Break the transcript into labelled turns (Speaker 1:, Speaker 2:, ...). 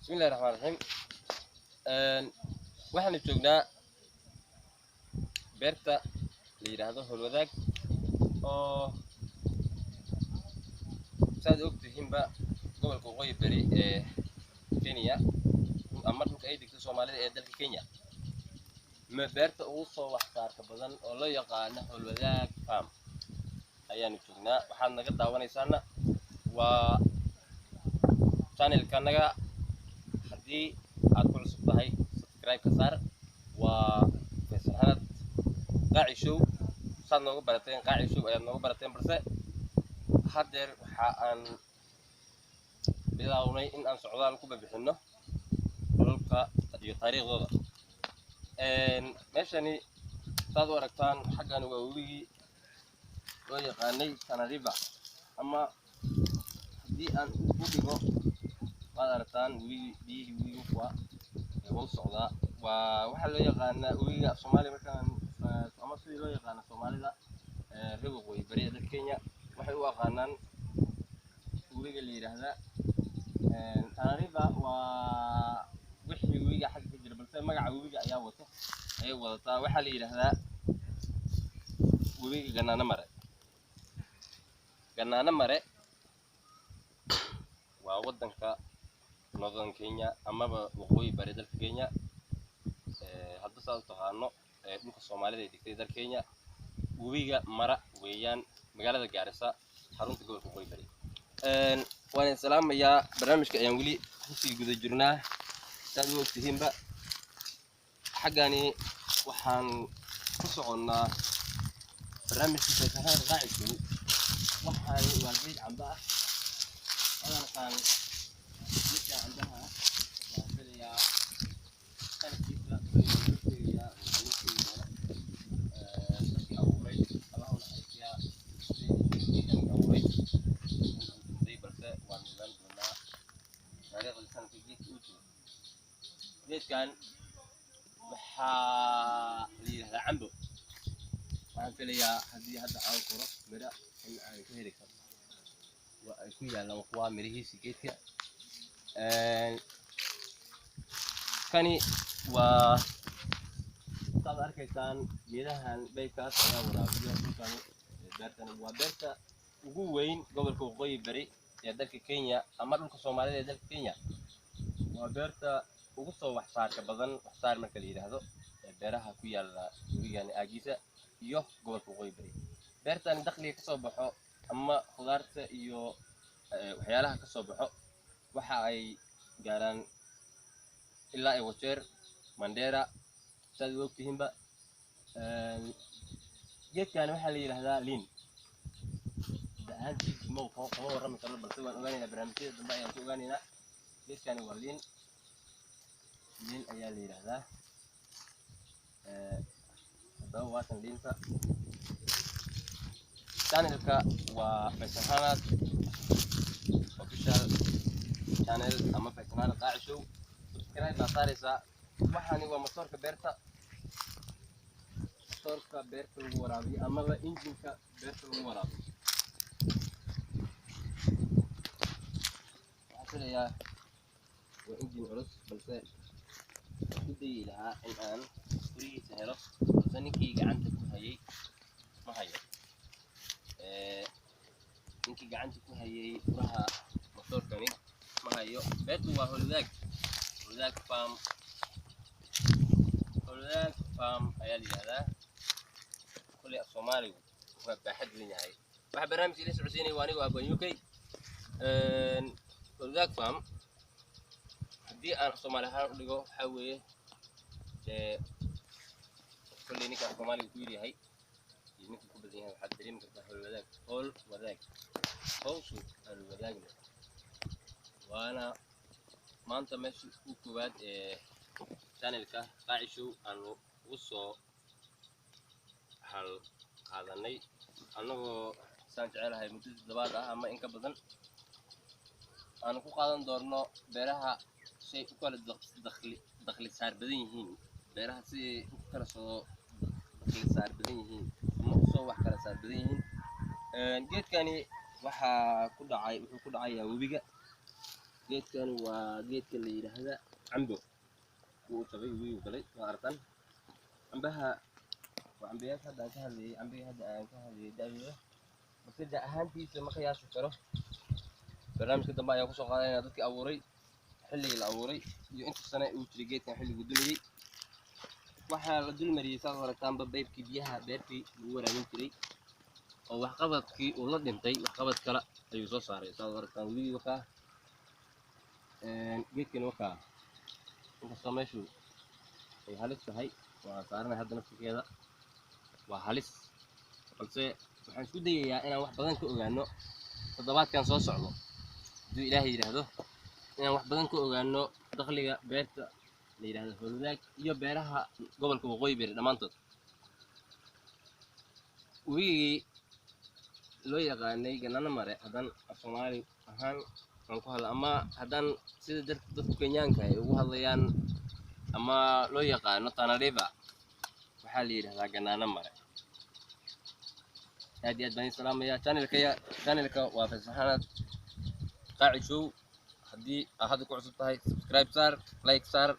Speaker 1: بسم الله الرحمن الرحيم. waxaan joognaa beerta la yiraahdo Holwadaag oo saad ogtihiinba gobolka Waqooyi Bari ee Kenya ama dhulka ay degto Soomaalida ee dalka Kenya ma beerta ugu soo wax saarka badan oo loo yaqaan Holwadaag farm ayaan joognaa. waxaad naga daawanaysaana waa channel-kanaga. haddii aad ku cusub tahay subscribe ka saar. waa Faisal Hanad Qaaci Show. saad nooga barateen Qaaci Show ayaad nooga barateen, balse haddeer waxa aan bilownay in aan socdaal ku bixinno dhulka iyo taariikhdooda. meeshani saad u aragtaan xaggan waa webigii loo yaqaanay Tana River, ama haddii aan u dhigo waad aragtaan biyihii webiga kuwa wuu socdaa. waa waxa loo yaqaanaa webiga Soomaaliya markaan ama sidii loo yaqaano Soomaalida reer Waqooyi Bari ee dalka Kenya waxay u yaqaanaan webiga la yiraahdo Tana River. waa wixii webiga xagga ka jira, balse magaca webiga ayaa wadataa. waxaa la yiraahdaa webiga Ganaana Mare. waa wadanka Northern Kenya amaba Waqooyi Bari dalka Kenya. hadda saad u taqaano dhulka Soomaalida ee degtay dalka Kenya webiga mara weeyaan magaalada Gaarisa xarunta gobolka Waqooyi Bari. waan salaamayaa. barnaamijka ayaan weli kusii guda jirnaa. saad u ogtihiinba xaggani waxaan ku soconnaa barnaamijka Faisal Hanad Qaaci Show. waxaan waa geed camba ah. waxaan geedka cambaha waan filayaa qalabkiisa dadkii abuuray Allah u naxariistiyaa geedkan abuuray balse waan ogaan doonaa taariikhda sanadka geedka uu jiro. geedkan waxaa la yidhahdaa cambo. waxaan filayaa haddii hadda aan koro mira in aan ka heli karo. waa ay ku yaalaan kuwa mirihiisa geedka. kani waa saad arkaysaan geedahan beybkaas ayaa waraabiyo dhulkani. beertani waa beerta ugu weyn gobolka Waqooyi Bari ee dalka Kenya ama dhulka Soomaalida ee dalka Kenya. waa beerta ugu soo wax saarka badan wax saar marka la yiraahdo beeraha ku yaala webigani aagiisa iyo gobolka Waqooyi Bari. beertani dakhliga ka soo baxo ama khudaarta iyo waxyaalaha ka soo baxo waxa ay gaaraan ilaa ay Wajeer, Mandera. saad u ogtihiinba geedkan waxaa la yiraahdaa liin. ahaantiisa kama warrami karno, balse waan ogaanaynaa barnaamijyada dambe ayaan ku ogaanaynaa. geedkani waa liin ayaa la yiraahdaa. haddaba waatan liinta. channelka waa Faisal Hanad official channel ama Faisal Hanad Qaaci Show. subscribe baa saaraysaa. waxaani waa matoorka beerta lagu waraabiyo amaba injinka beerta lagu waraabiyo. waxaan filayaa waa injin culus, balse ku dayi lahaa in aan furihiisa helo, balse ninkii gacanta ku hayay ma hayo. ninkii gacanta ku hayay furaha matoorkani ma hayo. beertu waa Holwadaag farm ayaa la yidhahdaa. kulli af Soomaaligu waa baaxad weyn yahay. waxa barnaamijka ila socodsiinaya waa anigu Abaan UK. Holwadaag farm haddii aan Soomaali ahaan u dhigo waxaa weeye kulli ninka af Soomaaliga ku yahay iyo ninka ku badan yahay waxaad dareemi kartaa Holwadaag. hawshu Holwadaagna waana maanta meesha ugu koowaad ee channelka Qaaci Show aan ugu soo hal qaadanay annagoo saan jecelahay muddo 7 ah ama in ka badan aan ku qaadan doonno beeraha shay u kala dakhli saar badan yihiin. beeraha si u kala soo dakhli saar badan yihiin ama u soo wax kala saar badan yihiin. geedkani wuxuu ku dhacayaa webiga geedkan waa geedka la yiraahdo cambo uu tagay wuu galay waa arkan cambaha waa cambayaas hadda aan ka hadlayay cambiga hadda aan ka hadlayay daawiga bas da ahaantiisa ma qiyaasi karo barnaamijka dambe ayaan kusoo qaadanayna dadkii abuuray xilligii la abuuray iyo inta sane uu jiray geedkan xilligu dumayay waxaa la dulmariyay saad aragtaanba baybkii biyaha beertii lagu waraabin jiray oo waxqabadkii uu la dhintay waxqabad kale ayuu soo saaray saad aragtaan weligii wakaa geedkan wakaa inkastoo meeshu ay halis tahay waa saaranay hadda naftirkeeda waa halis balse waxaan isku dayayaa inaan wax badan ka ogaano toddobaadkan soo socdo hadduu ilaahay yidhaahdo inaan wax badan ka ogaano dakhliga beerta la yidhaahdo howlwadaag iyo beeraha gobolka waqooyi bari dhammaantood wigii loo yaqaanay ganana mare haddaan af soomaali ahaan aan ku hadla ama haddaan sida dadku kenyaanka ay ugu hadlayaan ama loo yaqaano Tana River waxaa la yidhahdaa ganana mare aad iyo aad baan salaamaya channelka waa fasaxanad qaaci show haddii aad hadda ku cusub tahay subscribe saar like saar